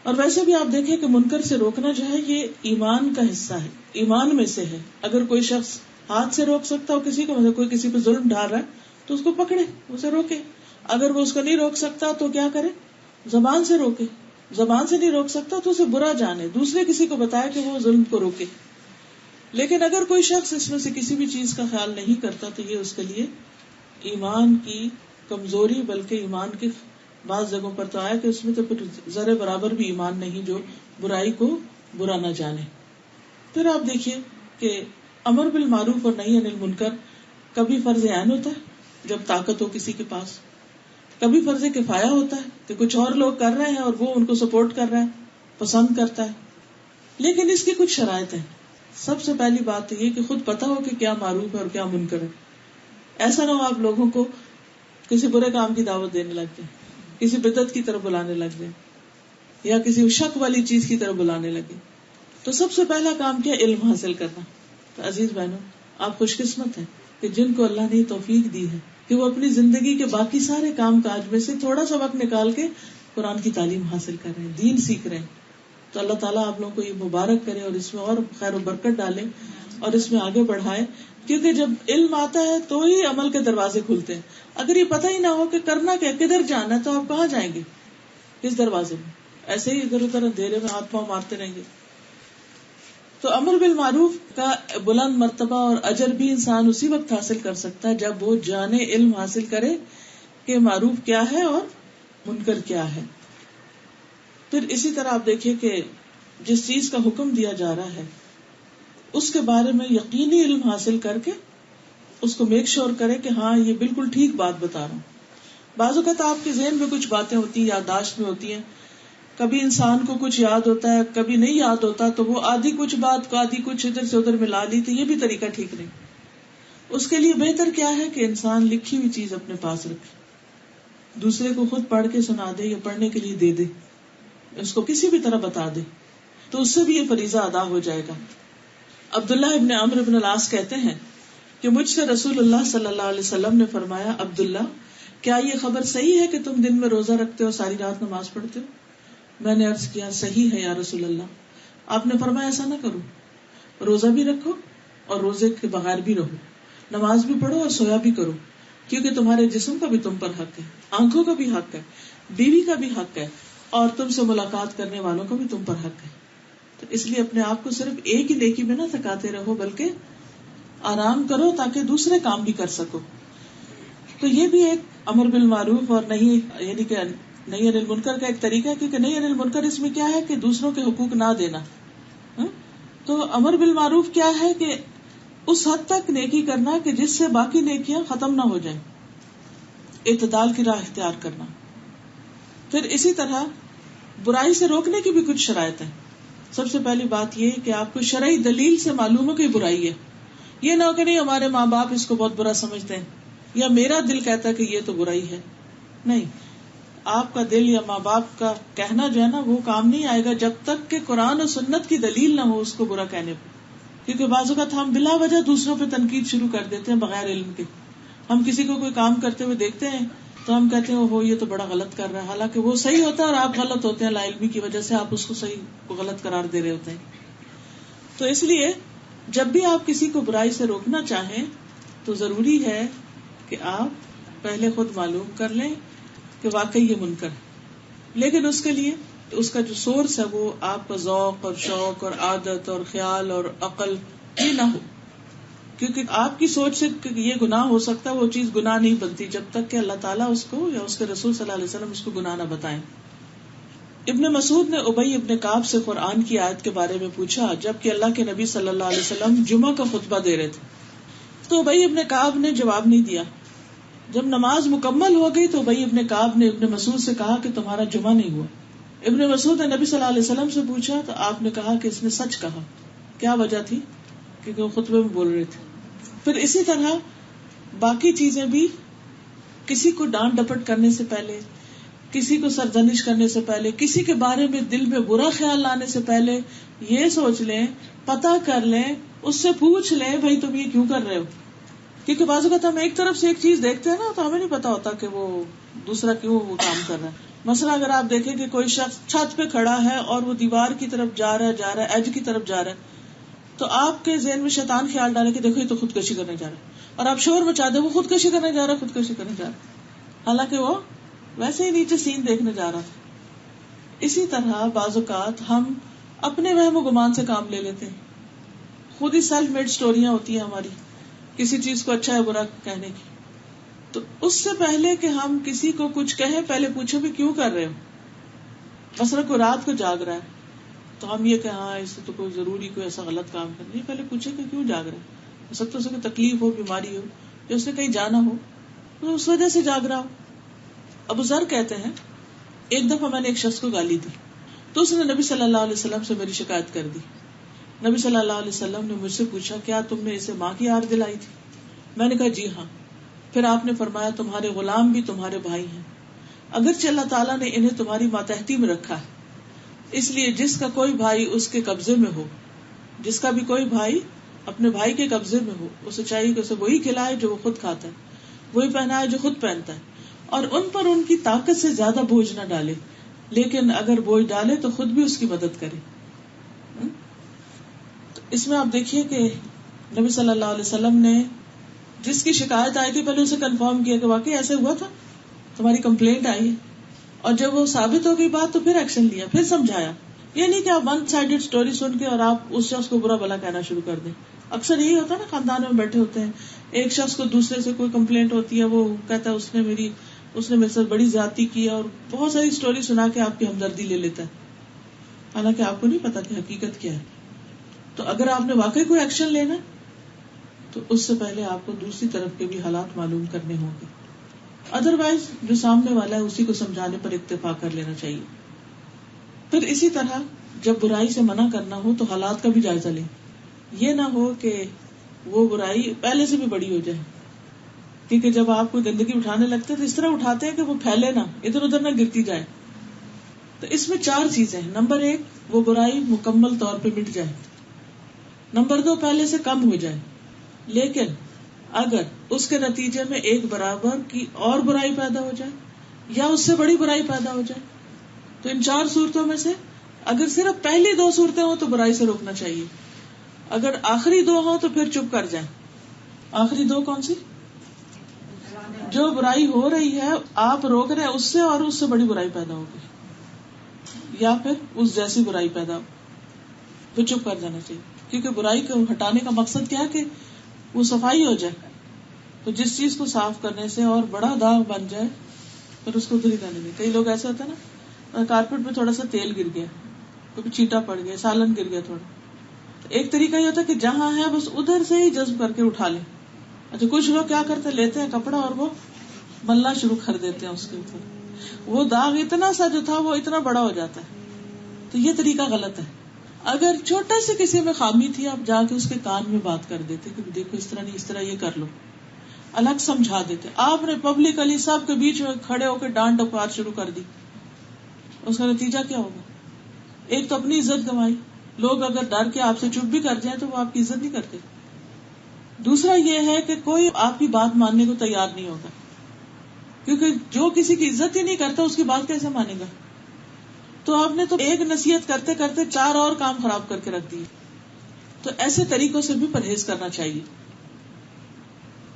اور ویسے بھی آپ دیکھیں کہ منکر سے روکنا جو ہے یہ ایمان کا حصہ ہے، ایمان میں سے ہے. اگر کوئی شخص ہاتھ سے روک سکتا ہو کسی کو، مطلب کوئی کسی پہ ظلم ڈال رہا ہے تو اس کو پکڑے، اسے روکے. اگر وہ اس کو نہیں روک سکتا تو کیا کرے؟ زبان سے روکے. زبان سے نہیں روک سکتا تو اسے برا جانے، دوسرے کسی کو بتائے کہ وہ ظلم کو روکے. لیکن اگر کوئی شخص اس میں سے کسی بھی چیز کا خیال نہیں کرتا تو یہ اس کے لیے ایمان کی کمزوری، بلکہ ایمان کے بعض جگہوں پر تو آیا کہ اس میں تو پھر ذرے برابر بھی ایمان نہیں جو برائی کو برا نہ جانے. پھر آپ دیکھیے کہ امر بالمعروف اور نہی عن المنکر کبھی فرض عین ہوتا ہے جب طاقت ہو کسی کے پاس، کبھی فرض کفایہ ہوتا ہے کہ کچھ اور لوگ کر رہے ہیں اور وہ ان کو سپورٹ کر رہا ہے، پسند کرتا ہے. لیکن اس کی کچھ شرائط ہیں. سب سے پہلی بات یہ کہ خود پتہ ہو کہ کیا معروف ہے اور کیا منکر ہے. ایسا نہ ہو آپ لوگوں کو کسی برے کام کی دعوت دینے لگ جائیں، کسی بدعت کی طرف بلانے لگ جائیں، یا کسی شک والی چیز کی طرف بلانے لگے. تو سب سے پہلا کام کیا؟ علم حاصل کرنا. تو عزیز بہنوں، آپ خوش قسمت ہیں کہ جن کو اللہ نے توفیق دی ہے کہ وہ اپنی زندگی کے باقی سارے کام کاج میں سے تھوڑا سا وقت نکال کے قرآن کی تعلیم حاصل کر رہے ہیں، دین سیکھ رہے ہیں. تو اللہ تعالیٰ آپ لوگوں کو یہ مبارک کرے اور اس میں اور خیر و برکت ڈالے اور اس میں آگے بڑھائے. کیونکہ جب علم آتا ہے تو ہی عمل کے دروازے کھلتے ہیں. اگر یہ پتہ ہی نہ ہو کہ کرنا کیا، کدھر جانا ہے، تو آپ کہاں جائیں گے؟ کس دروازے میں؟ ایسے ہی ادھر ادھر اندھیرے میں ہاتھ پاؤں مارتے رہیں گے. تو امر بالمعروف کا بلند مرتبہ اور اجر بھی انسان اسی وقت حاصل کر سکتا ہے جب وہ جانے، علم حاصل کرے کہ معروف کیا ہے اور منکر کیا ہے. پھر اسی طرح آپ دیکھیے کہ جس چیز کا حکم دیا جا رہا ہے اس کے بارے میں یقینی علم حاصل کر کے اس کو میک شور کرے کہ ہاں یہ بالکل ٹھیک بات بتا رہا ہوں. بعض اوقات آپ کے ذہن میں کچھ باتیں ہوتی ہیں، یادداشت میں ہوتی ہیں، کبھی انسان کو کچھ یاد ہوتا ہے، کبھی نہیں یاد ہوتا، تو وہ آدھی کچھ بات کو آدھی کچھ ادھر سے ادھر ملا لی، تو یہ بھی طریقہ ٹھیک نہیں. اس کے لیے بہتر کیا ہے کہ انسان لکھی ہوئی چیز اپنے پاس رکھے، دوسرے کو خود پڑھ کے سنا دے یا پڑھنے کے لیے دے دے، اس کو کسی بھی طرح بتا دے، تو اس سے بھی یہ فریضہ ادا ہو جائے گا. عبداللہ ابن عمرو ابن العاص کہتے ہیں کہ مجھ سے رسول اللہ صلی اللہ علیہ وسلم نے فرمایا، عبداللہ کیا یہ خبر صحیح ہے کہ تم دن میں روزہ رکھتے ہو، ساری رات نماز پڑھتے ہو؟ میں نے عرض کیا صحیح ہے یا رسول اللہ. آپ نے فرمایا ایسا نہ کرو، روزہ بھی رکھو اور روزے کے بغیر بھی رہو، نماز بھی پڑھو اور سویا بھی کرو، کیونکہ تمہارے جسم کا بھی تم پر حق ہے، آنکھوں کا بھی حق ہے، بیوی کا بھی حق ہے، اور تم سے ملاقات کرنے والوں کا بھی تم پر حق ہے. تو اس لیے اپنے آپ کو صرف ایک ہی نیکی میں نہ تھکاتے رہو، بلکہ آرام کرو تاکہ دوسرے کام بھی کر سکو. تو یہ بھی ایک امر بالمعروف اور نہیں یعنی کہ نہی عن المنکر کا ایک طریقہ ہے، کیونکہ نہی عن المنکر اس میں کیا ہے کہ دوسروں کے حقوق نہ دینا. تو امر بالمعروف کیا ہے کہ اس حد تک نیکی کرنا کہ جس سے باقی نیکیاں ختم نہ ہو جائیں، اعتدال کی راہ اختیار کرنا. پھر اسی طرح برائی سے روکنے کی بھی کچھ شرائط ہیں. سب سے پہلی بات یہ کہ آپ کو شرعی دلیل سے معلوم ہو کہ برائی ہے. یہ نہ ہو کہ نہیں ہمارے ماں باپ اس کو بہت برا سمجھتے ہیں، یا میرا دل کہتا ہے کہ یہ تو برائی ہے. نہیں، آپ کا دل یا ماں باپ کا کہنا جو ہے نا وہ کام نہیں آئے گا جب تک کہ قرآن اور سنت کی دلیل نہ ہو اس کو برا کہنے پہ. کیونکہ بعض اوقات ہم بلا وجہ دوسروں پہ تنقید شروع کر دیتے ہیں بغیر علم کے. ہم کسی کو کوئی کام کرتے ہوئے دیکھتے ہیں تو ہم کہتے ہیں وہ یہ تو بڑا غلط کر رہا ہے، حالانکہ وہ صحیح ہوتا ہے اور آپ غلط ہوتے ہیں. لا علمی کی وجہ سے آپ اس کو صحیح کو غلط قرار دے رہے ہوتے ہیں. تو اس لیے جب بھی آپ کسی کو برائی سے روکنا چاہیں تو ضروری ہے کہ آپ پہلے خود معلوم کر لیں کہ واقعی یہ منکر ہے. لیکن اس کے لیے اس کا جو سورس ہے وہ آپ کا ذوق اور شوق اور عادت اور خیال اور عقل یہ نہ ہو. کیونکہ آپ کی سوچ سے کہ یہ گناہ ہو سکتا ہے وہ چیز گناہ نہیں بنتی جب تک کہ اللہ تعالیٰ اس کو یا اس کے رسول صلی اللہ علیہ وسلم اس کو گناہ نہ بتائیں. ابن مسعود نے ابی ابن کعب سے قرآن کی آیت کے بارے میں پوچھا جبکہ اللہ کے نبی صلی اللہ علیہ وسلم جمعہ کا خطبہ دے رہے تھے. تو ابی ابن کعب نے جواب نہیں دیا. جب نماز مکمل ہو گئی تو ابی ابن کعب نے ابن مسعود سے کہا کہ تمہارا جمعہ نہیں ہوا. ابن مسعود نے نبی صلی اللہ علیہ وسلم سے پوچھا تو آپ نے کہا کہ اس نے سچ کہا. کیا وجہ تھی؟ کیونکہ وہ خطبے میں بول رہے تھے. پھر اسی طرح باقی چیزیں بھی، کسی کو ڈانٹ ڈپٹ کرنے سے پہلے، کسی کو سرزنش کرنے سے پہلے، کسی کے بارے میں دل میں برا خیال لانے سے پہلے یہ سوچ لیں، پتہ کر لیں، اس سے پوچھ لیں بھائی تم یہ کیوں کر رہے ہو. کیونکہ بعض اوقات ہم ایک طرف سے ایک چیز دیکھتے ہیں نا تو ہمیں نہیں پتا ہوتا کہ وہ دوسرا کیوں وہ کام کر رہا ہے. مثلا اگر آپ دیکھیں کہ کوئی شخص چھت پہ کھڑا ہے اور وہ دیوار کی طرف جا رہا ہے ایج کی طرف جا رہا ہے، تو آپ کے ذہن میں شیطان خیال ڈالے کہ دیکھو یہ تو خودکشی کرنے جا رہا ہے، اور آپ شور مچا دیں وہ خودکشی کرنے جا رہا ہے، خودکشی کرنے جا رہا ہے، حالانکہ وہ ویسے ہی نیچے سین دیکھنے جا رہا تھا. اسی طرح بعض اوقات ہم اپنے وہم و گمان سے کام لے لیتے ہیں. خود ہی سیلف میڈ سٹوریاں ہوتی ہیں ہماری کسی چیز کو اچھا ہے برا کہنے کی. تو اس سے پہلے کہ ہم کسی کو کچھ کہیں پہلے پوچھو بھی کیوں کر رہے ہو. مثلا کوئی رات کو جاگ رہا ہے تو ہم یہ کہ ہاں اس سے تو کوئی ضروری کوئی ایسا غلط کام کرنا نہیں، پہلے پوچھے کہ کیوں جاگ رہا ہے. ہو سکتا ہے اسے کوئی تکلیف ہو، بیماری ہو، یا اس نے کہیں جانا ہو تو اس وجہ سے جاگ رہا ہو. ابو ذر کہتے ہیں ایک دفعہ میں نے ایک شخص کو گالی دی تو اس نے نبی صلی اللہ علیہ وسلم سے میری شکایت کر دی. نبی صلی اللہ علیہ وسلم نے مجھ سے پوچھا کیا تم نے اسے ماں کی یاد دلائی تھی؟ میں نے کہا جی ہاں. پھر آپ نے فرمایا تمہارے غلام بھی تمہارے بھائی ہیں، اگرچہ اللہ تعالیٰ نے انہیں تمہاری ماتحتی میں رکھا ہے، اس لیے جس کا کوئی بھائی اس کے قبضے میں ہو، جس کا بھی کوئی بھائی اپنے بھائی کے قبضے میں ہو، اسے چاہیے کہ اسے وہی کھلائے جو وہ خود کھاتا ہے، وہی پہنائے جو خود پہنتا ہے، اور ان پر ان کی طاقت سے زیادہ بوجھ نہ ڈالے، لیکن اگر بوجھ ڈالے تو خود بھی اس کی مدد کرے. تو اس میں آپ دیکھیے کہ نبی صلی اللہ علیہ وسلم نے جس کی شکایت آئی تھی پہلے اسے کنفرم کیا کہ واقعی ایسے ہوا تھا، تمہاری کمپلینٹ آئی ہے، اور جب وہ ثابت ہو گئی بات تو پھر ایکشن لیا، پھر سمجھایا. یہ نہیں کہ آپ ون سائیڈڈ اسٹوری سن کے اور آپ اس شخص کو برا بھلا کہنا شروع کر دیں. اکثر یہی ہوتا ہے نا، خاندان میں بیٹھے ہوتے ہیں، ایک شخص کو دوسرے سے کوئی کمپلینٹ ہوتی ہے، وہ کہتا ہے اس نے میرے ساتھ بڑی زیادتی کی اور بہت ساری اسٹوری سنا کے آپ کی ہمدردی لے لیتا ہے، حالانکہ آپ کو نہیں پتا کہ حقیقت کیا ہے. تو اگر آپ نے واقعی کوئی ایکشن لینا تو اس سے پہلے آپ کو دوسری طرف کے بھی حالات معلوم کرنے ہوں گے. ادروائز جو سامنے والا ہے اسی کو سمجھانے پر اکتفا کر لینا چاہیے. پھر اسی طرح جب برائی سے منع کرنا ہو تو حالات کا بھی جائزہ لیں. یہ نہ ہو کہ وہ برائی پہلے سے بھی بڑی ہو جائے، کیونکہ جب آپ کوئی گندگی اٹھانے لگتے ہیں تو اس طرح اٹھاتے ہیں کہ وہ پھیلے نہ، ادھر ادھر نہ گرتی جائے. تو اس میں 4 چیزیں ہیں. نمبر 1 وہ برائی مکمل طور پہ مٹ جائے. نمبر 2 پہلے سے کم ہو جائے. لیکن اگر اس کے نتیجے میں ایک برابر کی اور برائی پیدا ہو جائے یا اس سے بڑی برائی پیدا ہو جائے، تو ان 4 صورتوں میں سے اگر صرف پہلی 2 صورتیں ہوں تو برائی سے روکنا چاہیے. اگر آخری 2 ہوں تو پھر چپ کر جائیں. آخری 2 کون سی؟ جو برائی ہو رہی ہے آپ روک رہے ہیں اس سے، اور اس سے بڑی برائی پیدا ہوگی. یا پھر اس جیسی برائی پیدا ہو تو چپ کر جانا چاہیے، کیونکہ برائی کو ہٹانے کا مقصد کیا ہے کہ وہ صفائی ہو جائے. تو جس چیز کو صاف کرنے سے اور بڑا داغ بن جائے پھر اس کو ادھر ہی کرنے دیں. کئی لوگ ایسے ہوتے ہیں نا، کارپیٹ پہ تھوڑا سا تیل گر گیا، کبھی چیٹا پڑ گیا، سالن گر گیا تھوڑا، تو ایک طریقہ یہ ہوتا ہے کہ جہاں ہے بس ادھر سے ہی جذب کر کے اٹھا لیں. اچھا کچھ لوگ کیا کرتے ہیں، لیتے ہیں کپڑا اور وہ ملنا شروع کر دیتے ہیں اس کے اوپر. وہ داغ اتنا سا جو تھا وہ اتنا بڑا ہو جاتا ہے. تو یہ طریقہ غلط ہے. اگر چھوٹا سے کسی میں خامی تھی، آپ جا کے اس کے کان میں بات کر دیتے کہ دیکھو اس طرح نہیں، اس طرح یہ کر لو، الگ سمجھا دیتے. آپ نے پبلکلی سب کے بیچ میں کھڑے ہو کے ڈانٹ ڈپار شروع کر دی، اس کا نتیجہ کیا ہوگا؟ ایک تو اپنی عزت گنوائی. لوگ اگر ڈر کے آپ سے چپ بھی کر جائیں تو وہ آپ کی عزت نہیں کرتے. دوسرا یہ ہے کہ کوئی آپ کی بات ماننے کو تیار نہیں ہوگا، کیونکہ جو کسی کی عزت ہی نہیں کرتا اس کی بات کیسے مانے گا؟ تو آپ نے تو ایک نصیحت کرتے کرتے 4 اور کام خراب کر کے رکھ دیے. تو ایسے طریقوں سے بھی پرہیز کرنا چاہیے.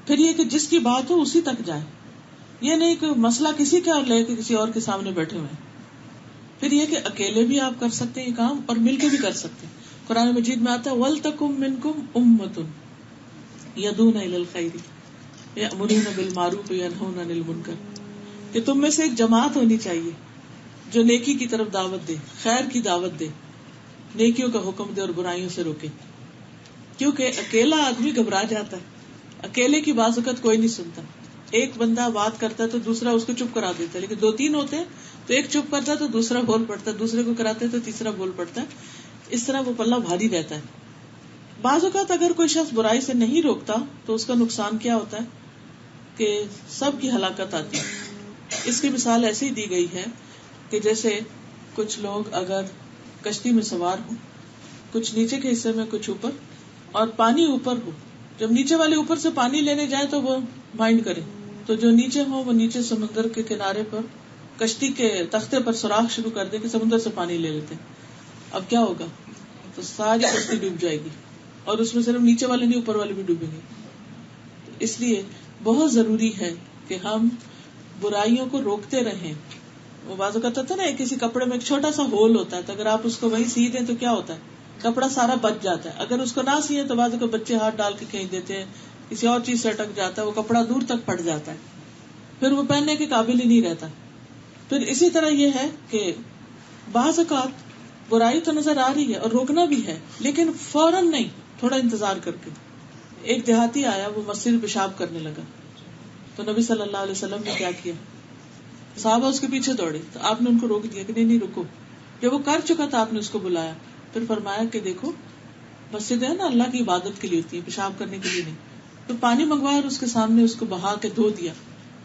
پھر یہ کہ جس کی بات ہو اسی تک جائے، یہ نہیں کہ مسئلہ کسی کا لے کے کسی اور کے سامنے بیٹھے ہوئے. پھر یہ کہ اکیلے بھی آپ کر سکتے ہیں یہ کام اور مل کے بھی کر سکتے ہیں. قرآن مجید میں آتا ہے وَلْتَكُمْ مِنْكُمْ أُمَّةٌ يَدْعُونَ إِلَى الْخَيْرِ وَيَأْمُرُونَ بِالْمَعْرُوفِ وَيَنْهَوْنَ عَنِ الْمُنكَرِ، کہ تم میں سے ایک جماعت ہونی چاہیے جو نیکی کی طرف دعوت دے، خیر کی دعوت دے، نیکیوں کا حکم دے اور برائیوں سے روکے. کیونکہ اکیلا آدمی گھبرا جاتا ہے، اکیلے کی بعض اوقات کوئی نہیں سنتا. ایک بندہ بات کرتا ہے تو دوسرا اس کو چپ کرا دیتا ہے، لیکن 2-3 ہوتے ہیں تو ایک چپ کرتا ہے تو دوسرا بول پڑتا ہے، دوسرے کو کراتے تو تیسرا بول پڑتا ہے. اس طرح وہ پلہ بھاری رہتا ہے. بعض اوقات اگر کوئی شخص برائی سے نہیں روکتا تو اس کا نقصان کیا ہوتا ہے کہ سب کی ہلاکت آتی ہے. اس کی مثال ایسی دی گئی ہے کہ جیسے کچھ لوگ اگر کشتی میں سوار ہوں، کچھ نیچے کے حصے میں کچھ اوپر، اور پانی اوپر ہو، جب نیچے والے اوپر سے پانی لینے جائے تو وہ مائنڈ کرے، تو جو نیچے ہو وہ نیچے سمندر کے کنارے پر کشتی کے تختے پر سوراخ شروع کر دے کہ سمندر سے پانی لے لیتے. اب کیا ہوگا؟ تو ساری کشتی ڈوب جائے گی، اور اس میں صرف نیچے والے نہیں اوپر والے بھی ڈوبیں گے. اس لیے بہت ضروری ہے کہ ہم برائیوں کو روکتے رہیں. وہ بعض اوقات ہوتا ہے نا، کسی کپڑے میں ایک چھوٹا سا ہول ہوتا ہے، تو اگر آپ اس کو وہیں سی دیں تو کیا ہوتا ہے، کپڑا سارا بچ جاتا ہے. اگر اس کو نہ سیے تو بعض اوقات بچے ہاتھ ڈال کے کھینچ دیتے ہیں، کسی اور چیز سے اٹک جاتا ہے، وہ کپڑا دور تک پھٹ جاتا ہے، پھر وہ پہننے کے قابل ہی نہیں رہتا. پھر اسی طرح یہ ہے کہ بعض اوقات برائی تو نظر آ رہی ہے اور روکنا بھی ہے، لیکن فوراً نہیں، تھوڑا انتظار کر کے. ایک دیہاتی آیا، وہ مسجد میں پیشاب کرنے لگا، تو نبی صلی اللہ علیہ وسلم نے کیا کیا، صحابہ اس کے پیچھے دوڑے، تو آپ نے ان کو روک دیا کہ نہیں رکو. جب وہ کر چکا تھا آپ نے اس کو بلایا، پھر فرمایا کہ دیکھو مسجد ہے نا اللہ کی عبادت کے لیے ہوتی ہے، پیشاب کرنے کے لیے نہیں. تو پانی منگوایا اور اس کے سامنے اس کو بہا کے دھو دیا.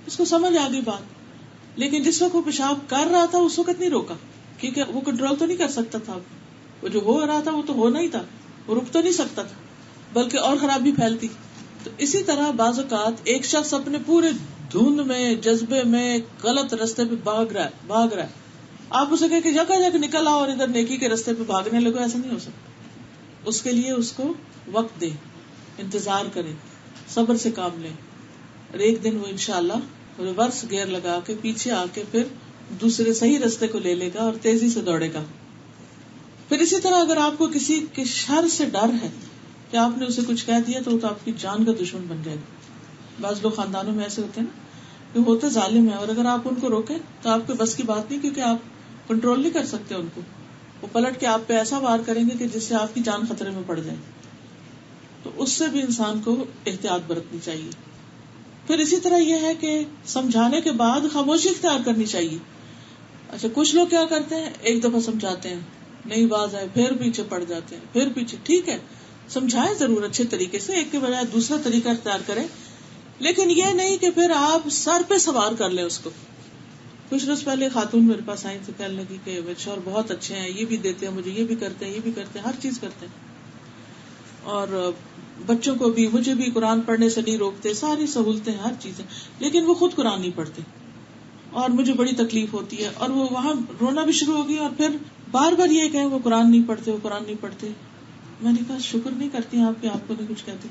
اس کو سمجھ آ گئی بات، لیکن جس وقت وہ پیشاب کر رہا تھا اس وقت نہیں روکا، کیونکہ وہ کنٹرول تو نہیں کر سکتا تھا. وہ جو ہو رہا تھا وہ تو ہونا ہی تھا، وہ رک تو نہیں سکتا تھا، بلکہ اور خرابی پھیلتی. تو اسی طرح بعض اوقات ایک شخص اپنے پورے دھند میں، جذبے میں، غلط رستے پہ بھاگ رہا ہے، آپ اسے کہیں کہ جگہ نکل آؤ اور ادھر نیکی کے رستے پہ بھاگنے لگو، ایسا نہیں ہو سکتا. اس کے لیے اس کو وقت دے، انتظار کرے، صبر سے کام لے، اور ایک دن وہ انشاءاللہ ریورس گیئر لگا کے پیچھے آ کے پھر دوسرے صحیح رستے کو لے لے گا اور تیزی سے دوڑے گا. پھر اسی طرح اگر آپ کو کسی کے شر سے ڈر ہے کہ آپ نے اسے کچھ کہہ دیا تو وہ تو آپ کی جان کا دشمن بن جائے گا. بعض لوگ خاندانوں میں ایسے ہوتے ہیں نا کہ ہوتے ظالم ہیں، اور اگر آپ ان کو روکیں تو آپ کے بس کی بات نہیں، کیونکہ آپ کنٹرول نہیں کر سکتے ان کو. وہ پلٹ کے آپ پہ ایسا وار کریں گے کہ جس سے آپ کی جان خطرے میں پڑ جائے. تو اس سے بھی انسان کو احتیاط برتنی چاہیے. پھر اسی طرح یہ ہے کہ سمجھانے کے بعد خاموشی اختیار کرنی چاہیے. اچھا کچھ لوگ کیا کرتے ہیں، ایک دفعہ سمجھاتے ہیں، نہیں باز آئے، پھر پیچھے پڑ جاتے ہیں، پھر پیچھے. ٹھیک ہے، سمجھائیں ضرور اچھے طریقے سے، ایک کے بجائے دوسرا طریقہ اختیار کریں، لیکن یہ نہیں کہ پھر آپ سر پہ سوار کر لیں اس کو. کچھ روز پہلے خاتون میرے پاس آئی تو کہنے لگی کہ میرے شوہر بہت اچھے ہیں، یہ بھی دیتے ہیں مجھے، یہ بھی کرتے ہیں، یہ بھی کرتے ہیں، ہر چیز کرتے ہیں، اور بچوں کو بھی، مجھے بھی قرآن پڑھنے سے نہیں روکتے، ساری سہولتیں، ہر چیزیں، لیکن وہ خود قرآن نہیں پڑھتے اور مجھے بڑی تکلیف ہوتی ہے. اور وہ وہاں رونا بھی شروع ہو گئی، اور پھر بار بار یہ کہیں وہ قرآن نہیں پڑھتے، وہ قرآن نہیں پڑھتے. میں نے کہا شکر نہیں کرتی آپ کہ آپ کو نہیں کچھ کہتے،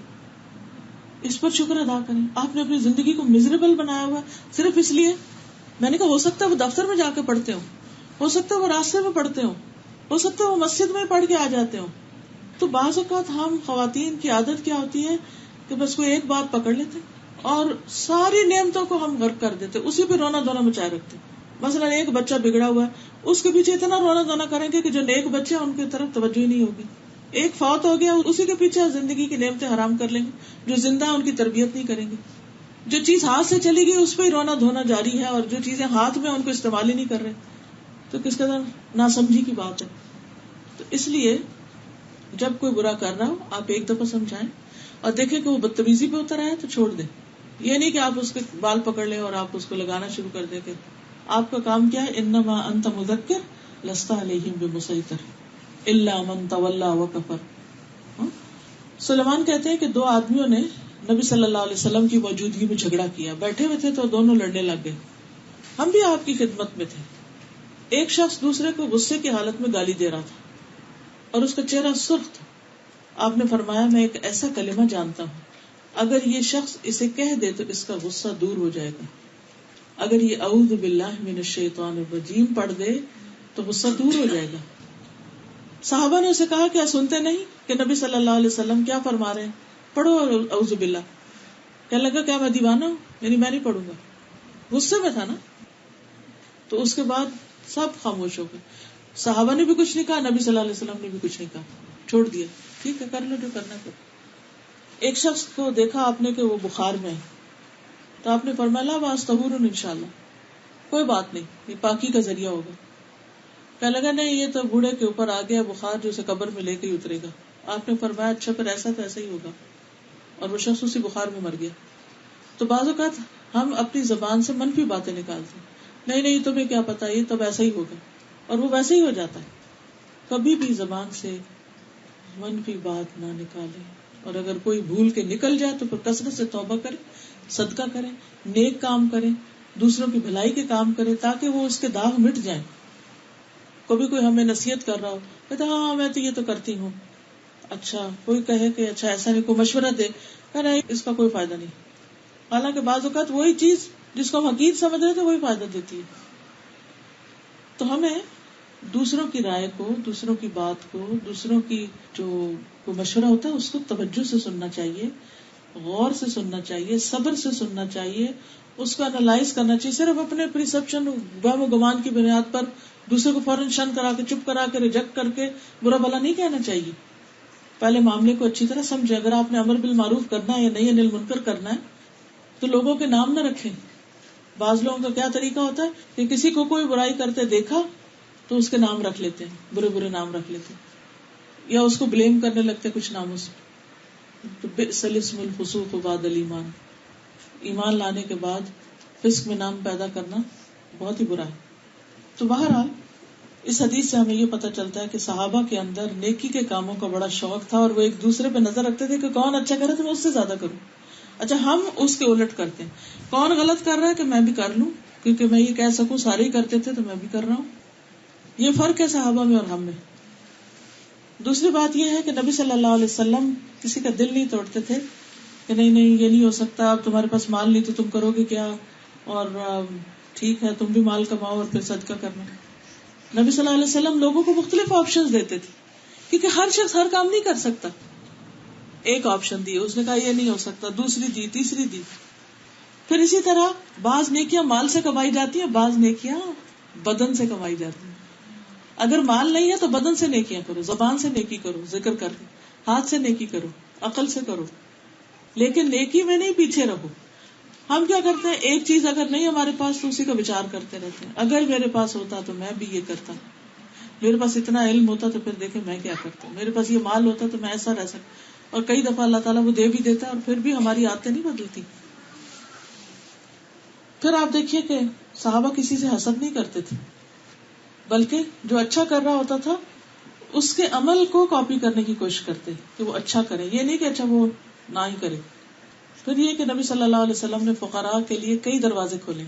اس پر شکر ادا کریں. آپ نے اپنی زندگی کو میزریبل بنایا ہوا صرف اس لیے. میں نے کہا ہو سکتا ہے وہ دفتر میں جا کے پڑھتے ہوں، ہو سکتا ہے وہ راستے میں پڑھتے ہو سکتا ہے وہ مسجد میں پڑھ کے آ جاتے ہوں. تو بعض اوقات ہم خواتین کی عادت کیا ہوتی ہے کہ بس کوئی ایک بات پکڑ لیتے اور ساری نعمتوں کو ہم غرق کر دیتے, اسی پہ رونا دھونا مچائے رکھتے. مثلا ایک بچہ بگڑا ہوا ہے, اس کے پیچھے اتنا رونا دھونا کریں گے کہ جو نیک بچے ہیں ان کی طرف توجہ ہی نہیں ہوگی. ایک فوت ہو گیا, اسی کے پیچھے زندگی کی نعمتیں حرام کر لیں گے. جو زندہ ان کی تربیت نہیں کریں گے. جو چیز ہاتھ سے چلی گئی اس پہ ہی رونا دھونا جاری ہے, اور جو چیزیں ہاتھ میں ان کو استعمال ہی نہیں کر رہے, تو کس قدر ناسمجھی کی بات ہے. تو اس لیے جب کوئی برا کر رہا ہو آپ ایک دفعہ سمجھائیں اور دیکھیں کہ وہ بدتمیزی پہ اتر آئے تو چھوڑ دیں. یہ نہیں کہ آپ اس کے بال پکڑ لیں اور آپ اس کو لگانا شروع کر دیں کہ آپ کا کام کیا ہے, انما انت مذکر لست علیہم بمسیطر الا من تولی وکفر. سلیمان کہتے ہیں کہ 2 آدمیوں نے نبی صلی اللہ علیہ وسلم کی موجودگی میں جھگڑا کیا, بیٹھے ہوئے تھے تو دونوں لڑنے لگ گئے. ہم بھی آپ کی خدمت میں تھے. ایک شخص دوسرے کو غصے کی حالت میں گالی دے رہا تھا اور اس کا چہرہ سرخ تھا. آپ نے فرمایا میں ایک ایسا کلمہ جانتا ہوں, اگر یہ شخص اسے کہہ دے تو اس کا غصہ دور ہو جائے گا. اگر یہ اعوذ باللہ من الشیطان الرجیم پڑھ دے تو غصہ دور ہو جائے گا. صحابہ نے اسے کہا کیا سنتے نہیں کہ نبی صلی اللہ علیہ وسلم کیا فرما رہے ہیں, پڑھو اعوذ باللہ. کہنے لگا کیا میں دیوانہ ہوں, یعنی میں نہیں پڑھوں گا. غصے میں تھا نا. تو اس کے بعد سب خاموش ہو گئے. صحابہ نے بھی کچھ نہیں کہا, نبی صلی اللہ علیہ وسلم نے بھی کچھ نہیں کہا, چھوڑ دیا. ٹھیک ہے, کر لو جو کرنا کرو. ایک شخص کو دیکھا آپ نے کہ وہ بخار میں ہے, تو آپ نے فرمایا لا باس طہور انشاءاللہ, کوئی بات نہیں, یہ پاکی کا ذریعہ ہوگا. کہنے لگا نہیں یہ تو بوڑھے کے اوپر آ گیا بخار جو اسے قبر میں لے کے ہی اترے گا. آپ نے فرمایا اچھا پھر ایسا تو ایسا ہی ہوگا, اور وہ شخص اسی بخار میں مر گیا. تو بعض اوقات ہم اپنی زبان سے منفی باتیں نکالتے ہیں, نہیں تمہیں کیا پتا, یہ تب ایسا ہی ہوگا, اور وہ ویسے ہی ہو جاتا ہے. کبھی بھی زبان سے منفی بات نہ نکالے, اور اگر کوئی بھول کے نکل جائے تو پھر کثرت سے توبہ کرے, صدقہ کرے, نیک کام کرے, دوسروں کی بھلائی کے کام کرے تاکہ وہ اس کے داغ مٹ جائیں. کبھی کوئی ہمیں نصیحت کر رہا ہو, کہتا ہاں میں تو یہ تو کرتی ہوں. اچھا کوئی کہے کہ اچھا ایسا نہیں, کوئی مشورہ دے, کہہ رہا ہے اس کا کوئی فائدہ نہیں. حالانکہ بعض اوقات وہی چیز جس کو ہم حقیقت سمجھ رہے تھے وہی فائدہ دیتی ہے. تو ہمیں دوسروں کی رائے کو, دوسروں کی بات کو, دوسروں کی جو مشورہ ہوتا ہے اس کو توجہ سے سننا چاہیے, غور سے سننا چاہیے, صبر سے سننا چاہیے, اس کو انالائز کرنا چاہیے. صرف اپنے پرسپشن وہم و گمان کی بنیاد پر دوسرے کو فوراً شن کرا کے, چپ کرا کے, ریجیکٹ کر کے برا بھلا نہیں کہنا چاہیے. پہلے معاملے کو اچھی طرح سمجھے. اگر آپ نے امر بالمعروف کرنا ہے یا نہیں, انل منکر کرنا ہے, تو لوگوں کے نام نہ رکھیں. بعض لوگوں کا کیا طریقہ ہوتا ہے کہ کسی کو کوئی برائی کرتے دیکھا تو اس کے نام رکھ لیتے ہیں, برے برے نام رکھ لیتے ہیں, یا اس کو بلیم کرنے لگتے کچھ ناموں سے. بئس الاسم الفسوق بعد الایمان, ایمان لانے کے بعد فسق میں نام پیدا کرنا بہت ہی برا ہے. تو بہرحال اس حدیث سے ہمیں یہ پتہ چلتا ہے کہ صحابہ کے اندر نیکی کے کاموں کا بڑا شوق تھا, اور وہ ایک دوسرے پہ نظر رکھتے تھے کہ کون اچھا کرے تو میں اس سے زیادہ کروں. اچھا ہم اس کے الٹ کرتے ہیں, کون غلط کر رہا ہے کہ میں بھی کر لوں, کیونکہ میں یہ کہہ سکوں سارے ہی کرتے تھے تو میں بھی کر رہا ہوں. یہ فرق ہے صحابہ میں اور ہم میں. دوسری بات یہ ہے کہ نبی صلی اللہ علیہ وسلم کسی کا دل نہیں توڑتے تھے کہ نہیں یہ نہیں ہو سکتا, اب تمہارے پاس مال نہیں تو تم کرو گے کیا, اور ٹھیک ہے تم بھی مال کماؤ اور پھر صدقہ کرنا. نبی صلی اللہ علیہ وسلم لوگوں کو مختلف آپشنز دیتے تھے, کیونکہ ہر شخص ہر کام نہیں کر سکتا. ایک آپشن دی, اس نے کہا یہ نہیں ہو سکتا, دوسری دی, تیسری دی. پھر اسی طرح بعض نیکیاں مال سے کمائی جاتی ہیں, بعض نیکیاں بدن سے کمائی جاتی ہیں. اگر مال نہیں ہے تو بدن سے نیکیاں کرو, زبان سے نیکی کرو, ذکر کر کے, ہاتھ سے نیکی کرو, عقل سے کرو, لیکن نیکی میں نہیں پیچھے رہو. ہم کیا کرتے ہیں, ایک چیز اگر نہیں ہمارے پاس تو اسی کا وچار کرتے رہتے ہیں. اگر میرے پاس ہوتا تو میں بھی یہ کرتا, میرے پاس اتنا علم ہوتا تو پھر دیکھیں میں کیا کرتا ہوں, میرے پاس یہ مال ہوتا تو میں ایسا رہ سکتا. اور کئی دفعہ اللہ تعالیٰ وہ دے بھی دیتا ہے اور پھر بھی ہماری عادتیں نہیں بدلتی. پھر آپ دیکھیے کہ صحابہ کسی سے حسد نہیں کرتے تھے, بلکہ جو اچھا کر رہا ہوتا تھا اس کے عمل کو کاپی کرنے کی کوشش کرتے کہ وہ اچھا کرے, یہ نہیں کہ اچھا وہ نہ ہی کرے. پھر یہ کہ نبی صلی اللہ علیہ وسلم نے فقراء کے لیے کئی دروازے کھولے.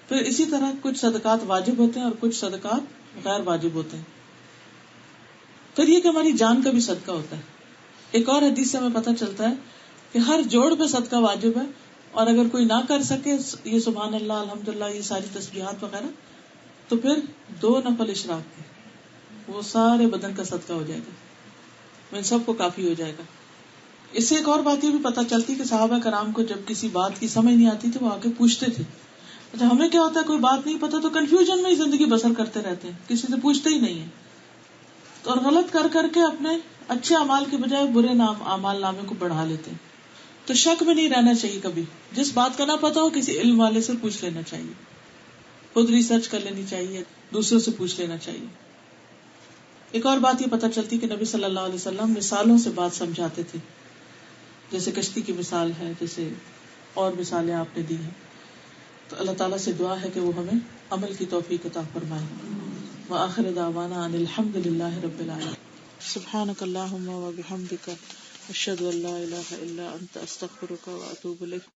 پھر اسی طرح کچھ صدقات واجب ہوتے ہیں اور کچھ صدقات غیر واجب ہوتے ہیں. پھر یہ کہ ہماری جان کا بھی صدقہ ہوتا ہے. ایک اور حدیث سے ہمیں پتہ چلتا ہے کہ ہر جوڑ پہ صدقہ واجب ہے, اور اگر کوئی نہ کر سکے یہ سبحان اللہ, الحمدللہ, یہ ساری تسبیحات وغیرہ, تو پھر 2 نفل اشراق کے وہ سارے بدن کا صدقہ ہو جائے گا، ان سب کو کافی ہو جائے گا. اس سے ایک اور بات یہ بھی پتہ چلتی کہ صحابہ کرام کو جب کسی بات کی سمجھ نہیں آتی تھی وہ آگے پوچھتے تھے. اچھا ہمیں کیا ہوتا ہے کوئی بات نہیں پتا تو کنفیوژن میں ہی زندگی بسر کرتے رہتے ہیں، کسی سے پوچھتے ہی نہیں ہیں، اور غلط کر کے اپنے اچھے اعمال کے بجائے برے اعمال نامے کو بڑھا لیتے ہیں. تو شک میں نہیں رہنا چاہیے کبھی، جس بات کا نہ پتا ہو کسی علم والے سے پوچھ لینا چاہیے، خود ریسرچ کر لینی چاہیے، دوسروں سے پوچھ لینا چاہیے. ایک اور بات یہ پتہ چلتی کہ نبی صلی اللہ علیہ وسلم مثالوں سے بات سمجھاتے تھے، جیسے کشتی کی مثال ہے، جیسے اور مثالیں آپ نے دی ہیں. تو اللہ تعالیٰ سے دعا ہے کہ وہ ہمیں عمل کی توفیق عطا فرمائے. وآخر دعوانا ان الحمد للہ رب العالمین. سبحانک اللہم وبحمدک اشہد ان لا الہ الا انت استغفرک واتوب الیک.